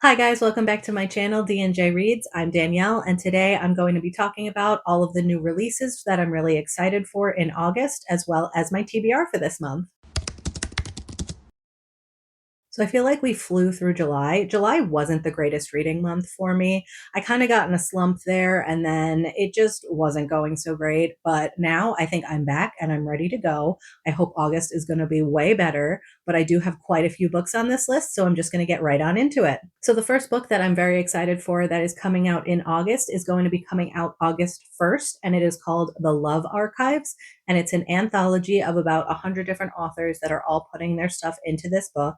Hi guys, welcome back to my channel, D&J Reads. I'm Danielle, and today I'm going to be talking about all of the new releases that I'm really excited for in August, as well as my TBR for this month. So I feel like we flew through July. July wasn't the greatest reading month for me. I kind of got in a slump there and then it just wasn't going so great. But now I think I'm back and I'm ready to go. I hope August is going to be way better, but I do have quite a few books on this list, so I'm just going to get right on into it. So the first book that I'm very excited for that is coming out in August is going to be coming out August 1st, and it is called The Love Archives. And it's an anthology of about 100 different authors that are all putting their stuff into this book.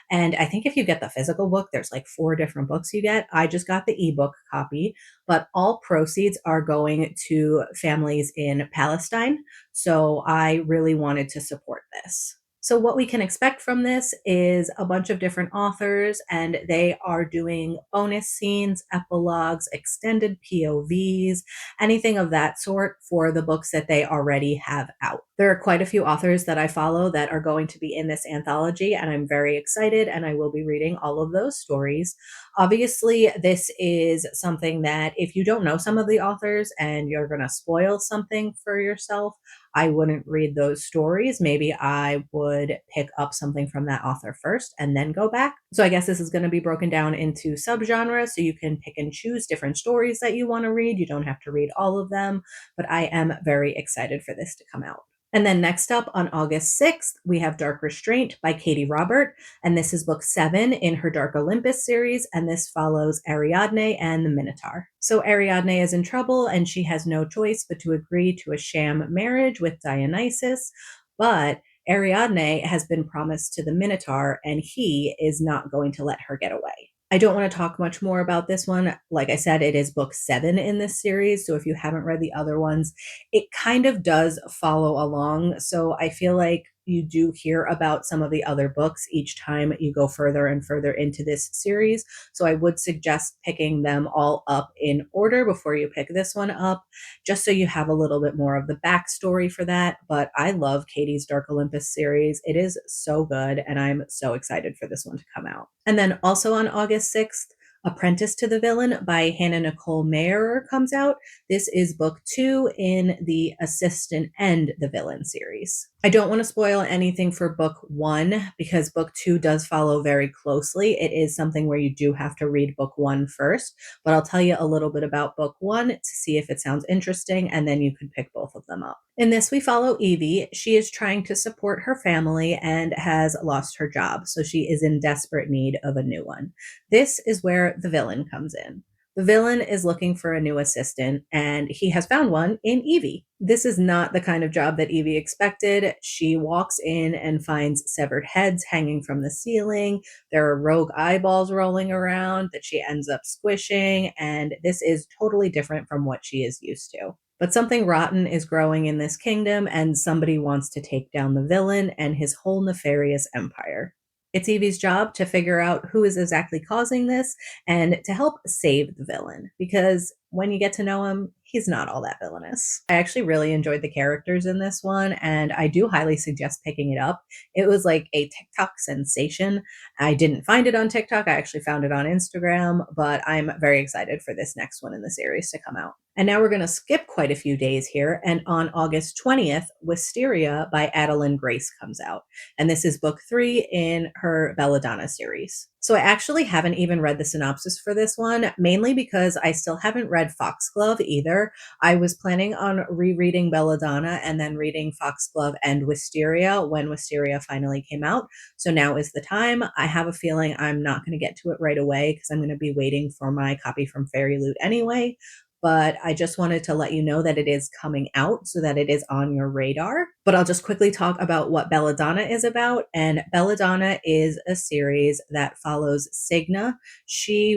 And I think if you get the physical book, there's like 4 different books you get. I just got the ebook copy, but all proceeds are going to families in Palestine. So I really wanted to support this. So, what we can expect from this is a bunch of different authors, and they are doing bonus scenes, epilogues, extended POVs, anything of that sort for the books that they already have out. There are quite a few authors that I follow that are going to be in this anthology, and I'm very excited, and I will be reading all of those stories. Obviously, this is something that if you don't know some of the authors and you're going to spoil something for yourself, I wouldn't read those stories. Maybe I would pick up something from that author first and then go back. So I guess this is going to be broken down into subgenres so you can pick and choose different stories that you want to read. You don't have to read all of them, but I am very excited for this to come out. And then next up on August 6th, we have Dark Restraint by Katee Robert. And this is book 7 in her Dark Olympus series. And this follows Ariadne and the Minotaur. So Ariadne is in trouble and she has no choice but to agree to a sham marriage with Dionysus. But Ariadne has been promised to the Minotaur and he is not going to let her get away. I don't want to talk much more about this one. Like I said, it is book 7 in this series. So if you haven't read the other ones, it kind of does follow along. So I feel like you do hear about some of the other books each time you go further and further into this series. So I would suggest picking them all up in order before you pick this one up, just so you have a little bit more of the backstory for that. But I love Katee's Dark Olympus series. It is so good, and I'm so excited for this one to come out. And then also on August 6th, Apprentice to the Villain by Hannah Nicole Maehrer comes out. This is book 2 in the Assistant and the Villain series. I don't want to spoil anything for book 1 because book 2 does follow very closely. It is something where you do have to read book 1 first, but I'll tell you a little bit about book 1 to see if it sounds interesting, and then you can pick both of them up. In this, we follow Evie. She is trying to support her family and has lost her job, so she is in desperate need of a new one. This is where the villain comes in. The villain is looking for a new assistant, and he has found one in Evie. This is not the kind of job that Evie expected. She walks in and finds severed heads hanging from the ceiling. There are rogue eyeballs rolling around that she ends up squishing, and this is totally different from what she is used to. But something rotten is growing in this kingdom, and somebody wants to take down the villain and his whole nefarious empire. It's Evie's job to figure out who is exactly causing this and to help save the villain, because when you get to know him, he's not all that villainous. I actually really enjoyed the characters in this one, and I do highly suggest picking it up. It was like a TikTok sensation. I didn't find it on TikTok, I actually found it on Instagram, but I'm very excited for this next one in the series to come out. And now we're going to skip quite a few days here, and on August 20th, Wisteria by Adalyn Grace comes out. And this is book 3 in her Belladonna series. So I actually haven't even read the synopsis for this one, mainly because I still haven't read Foxglove either. I was planning on rereading Belladonna and then reading Foxglove and Wisteria when Wisteria finally came out. So now is the time. I have a feeling I'm not going to get to it right away because I'm going to be waiting for my copy from Fairy Loot anyway. But I just wanted to let you know that it is coming out so that it is on your radar. But I'll just quickly talk about what Belladonna is about. And Belladonna is a series that follows Signa.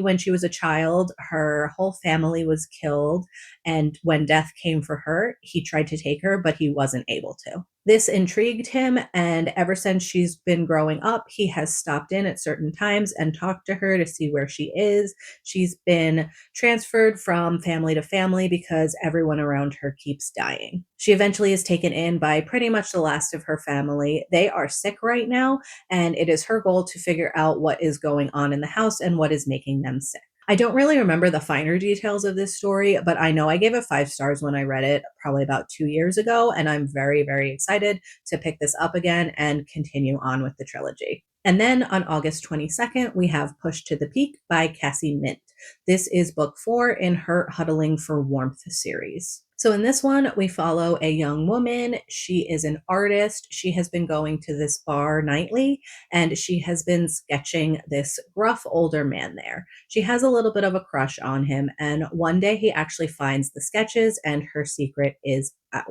When she was a child, her whole family was killed. And when death came for her, he tried to take her, but he wasn't able to. This intrigued him, and ever since she's been growing up, he has stopped in at certain times and talked to her to see where she is. She's been transferred from family to family because everyone around her keeps dying. She eventually is taken in by pretty much the last of her family. They are sick right now, and it is her goal to figure out what is going on in the house and what is making them sick. I don't really remember the finer details of this story, but I know I gave it 5 stars when I read it probably about 2 years ago, and I'm very, very excited to pick this up again and continue on with the trilogy. And then on August 22nd, we have Push to the Peak by Cassie Mint. This is book 4 in her Huddling for Warmth series. So in this one, we follow a young woman. She is an artist. She has been going to this bar nightly, and she has been sketching this gruff older man there. She has a little bit of a crush on him, and one day he actually finds the sketches, and her secret is out.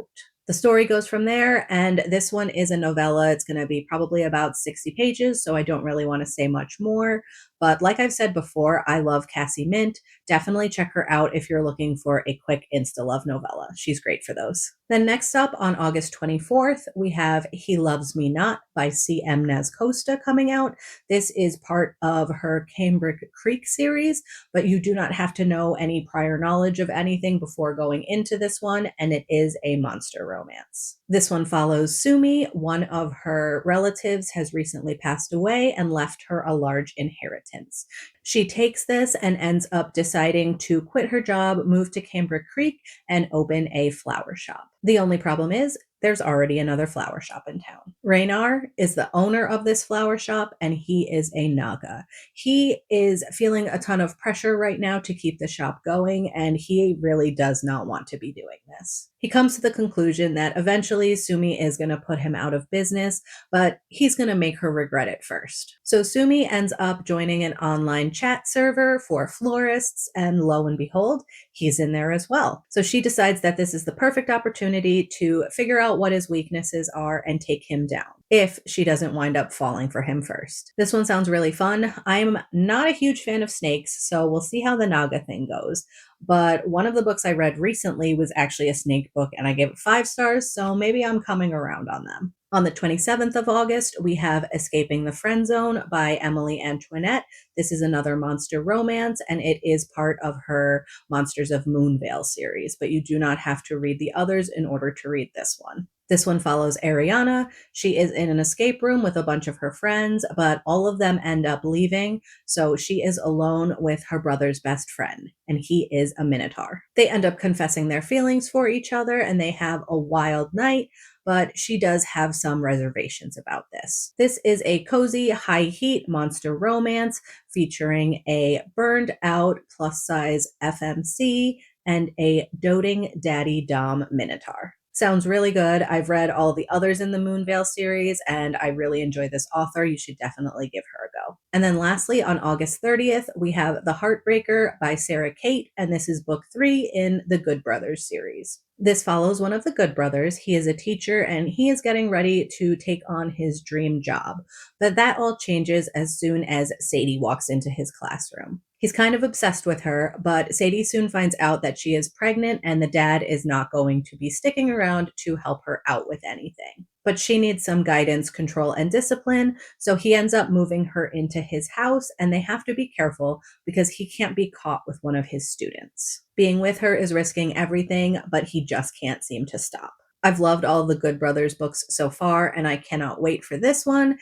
The story goes from there, and this one is a novella. It's going to be probably about 60 pages, so I don't really want to say much more. But like I've said before, I love Cassie Mint. Definitely check her out if you're looking for a quick insta-love novella. She's great for those. Then next up on August 24th, we have He Loves Me Not by C.M. Nascosta coming out. This is part of her Cambric Creek series, but you do not have to know any prior knowledge of anything before going into this one, and it is a monster romance. This one follows Sumi. One of her relatives has recently passed away and left her a large inheritance. She takes this and ends up deciding to quit her job, move to Cambric Creek, and open a flower shop. The only problem is there's already another flower shop in town. Raynar is the owner of this flower shop, and he is a Naga. He is feeling a ton of pressure right now to keep the shop going, and he really does not want to be doing this. He comes to the conclusion that eventually Sumi is going to put him out of business, but he's going to make her regret it first. So Sumi ends up joining an online chat server for florists, and lo and behold, he's in there as well. So she decides that this is the perfect opportunity to figure out what his weaknesses are and take him down, if she doesn't wind up falling for him first. This one sounds really fun. I'm not a huge fan of snakes, so we'll see how the Naga thing goes. But one of the books I read recently was actually a snake book, and I gave it 5 stars, so maybe I'm coming around on them. On the 27th of August, we have Escaping the Friendzone by Emily Antoinette. This is another monster romance, and it is part of her Monsters of Moonvale series, but you do not have to read the others in order to read this one. This one follows Ariana. She is in an escape room with a bunch of her friends, but all of them end up leaving, so she is alone with her brother's best friend, and he is a minotaur. They end up confessing their feelings for each other, and they have a wild night, but she does have some reservations about this. This is a cozy, high-heat monster romance featuring a burned-out plus-size FMC and a doting daddy dom minotaur. Sounds really good. I've read all the others in the Moonvale series, and I really enjoy this author. You should definitely give her a go. And then lastly, on August 30th, we have The Heartbreaker by Sara, Cate, and this is book 3 in the Good Brothers series. This follows one of the Good brothers. He is a teacher, and he is getting ready to take on his dream job. But that all changes as soon as Sadie walks into his classroom. He's kind of obsessed with her, but Sadie soon finds out that she is pregnant, and the dad is not going to be sticking around to help her out with anything. But she needs some guidance, control, and discipline, so he ends up moving her into his house, and they have to be careful because he can't be caught with one of his students. Being with her is risking everything, but he just can't seem to stop. I've loved all the Good Brothers books so far, and I cannot wait for this one.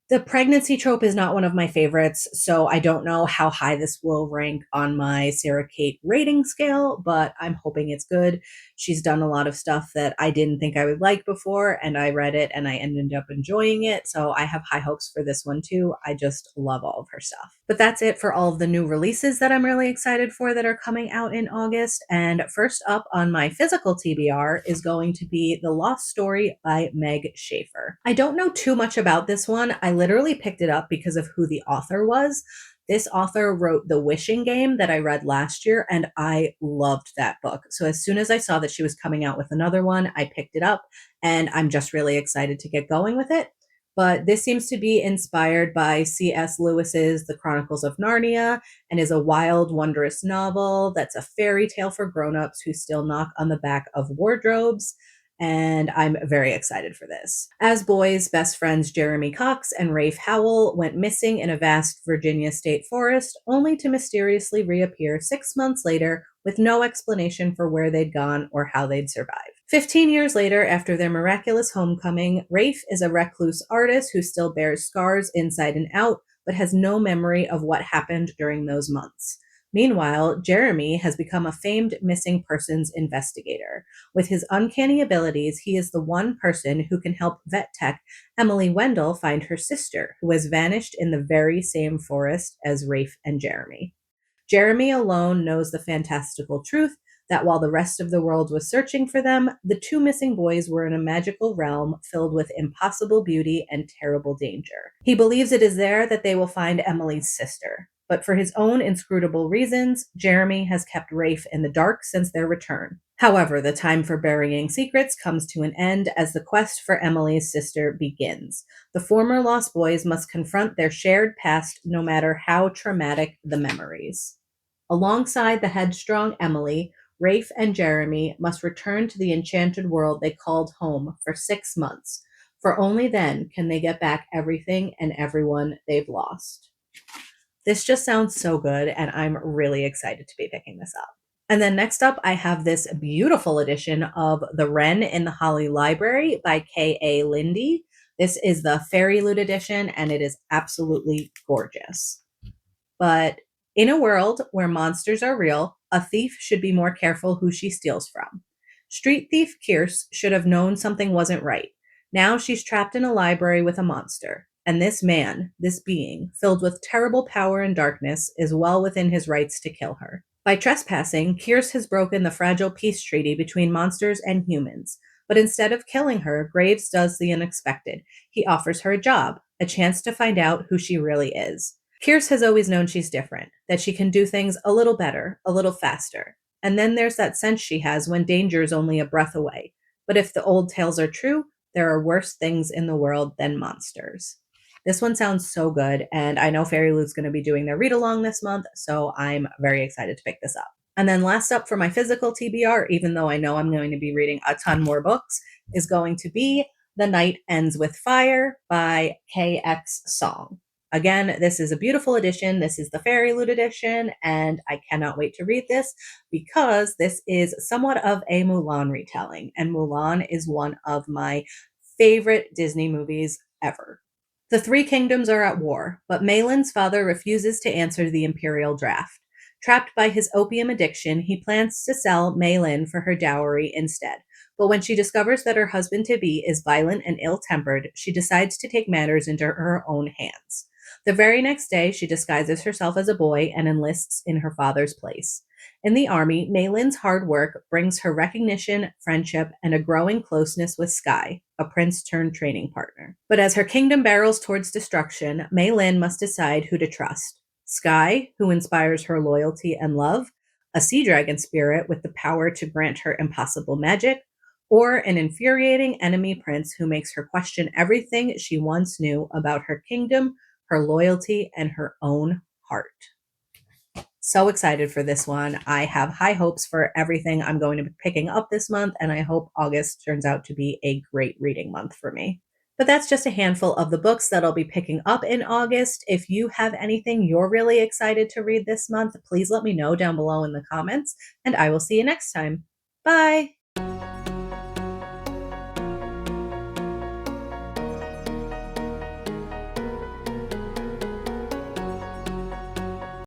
The pregnancy trope is not one of my favorites, so I don't know how high this will rank on my Sara Cate rating scale, but I'm hoping it's good. She's done a lot of stuff that I didn't think I would like before, and I read it and I ended up enjoying it, so I have high hopes for this one too. I just love all of her stuff. But that's it for all of the new releases that I'm really excited for that are coming out in August, and first up on my physical TBR is going to be The Lost Story by Meg Shaffer. I don't know too much about this one. I literally picked it up because of who the author was. This author wrote The Wishing Game that I read last year, and I loved that book. So as soon as I saw that she was coming out with another one, I picked it up, and I'm just really excited to get going with it. But this seems to be inspired by C.S. Lewis's The Chronicles of Narnia and is a wild, wondrous novel that's a fairy tale for grown-ups who still knock on the back of wardrobes. and I'm very excited for this. As boys, best friends Jeremy Cox and Rafe Howell went missing in a vast Virginia state forest, only to mysteriously reappear 6 months later with no explanation for where they'd gone or how they'd survived. 15 years later, after their miraculous homecoming, Rafe is a recluse artist who still bears scars inside and out, but has no memory of what happened during those months. Meanwhile, Jeremy has become a famed missing persons investigator. With his uncanny abilities, he is the one person who can help vet tech Emily Wendell find her sister, who has vanished in the very same forest as Rafe and Jeremy. Jeremy alone knows the fantastical truth that while the rest of the world was searching for them, the two missing boys were in a magical realm filled with impossible beauty and terrible danger. He believes it is there that they will find Emily's sister. But for his own inscrutable reasons, Jeremy has kept Rafe in the dark since their return. However, the time for burying secrets comes to an end as the quest for Emily's sister begins. The former lost boys must confront their shared past no matter how traumatic the memories. Alongside the headstrong Emily, Rafe and Jeremy must return to the enchanted world they called home for 6 months, for only then can they get back everything and everyone they've lost. This just sounds so good, and I'm really excited to be picking this up. And then next up, I have this beautiful edition of The Wren in the Holly Library by K.A. Linde. This is the Fairy Loot edition, and it is absolutely gorgeous. But in a world where monsters are real, a thief should be more careful who she steals from. Street thief Kierce should have known something wasn't right. Now she's trapped in a library with a monster. And this man, this being, filled with terrible power and darkness, is well within his rights to kill her. By trespassing, Kierce has broken the fragile peace treaty between monsters and humans. But instead of killing her, Graves does the unexpected. He offers her a job, a chance to find out who she really is. Kierce has always known she's different, that she can do things a little better, a little faster. And then there's that sense she has when danger is only a breath away. But if the old tales are true, there are worse things in the world than monsters. This one sounds so good, and I know Fairy Loot's going to be doing their read along this month, so I'm very excited to pick this up. And then last up for my physical TBR, even though I know I'm going to be reading a ton more books, is going to be The Night Ends with Fire by KX Song. Again, this is a beautiful edition. This is the Fairy Loot edition, and I cannot wait to read this because this is somewhat of a Mulan retelling, and Mulan is one of my favorite Disney movies ever. The three kingdoms are at war, but Maylin's father refuses to answer the imperial draft. Trapped by his opium addiction, he plans to sell Maylin for her dowry instead. But when she discovers that her husband-to-be is violent and ill-tempered, she decides to take matters into her own hands. The very next day, she disguises herself as a boy and enlists in her father's place. In the army, Maylin's hard work brings her recognition, friendship, and a growing closeness with Sky, a prince-turned-training partner. But as her kingdom barrels towards destruction, Maylin must decide who to trust. Sky, who inspires her loyalty and love, a sea dragon spirit with the power to grant her impossible magic, or an infuriating enemy prince who makes her question everything she once knew about her kingdom, her loyalty, and her own heart. So excited for this one. I have high hopes for everything I'm going to be picking up this month, and I hope August turns out to be a great reading month for me. But that's just a handful of the books that I'll be picking up in August. If you have anything you're really excited to read this month, please let me know down below in the comments, and I will see you next time. Bye!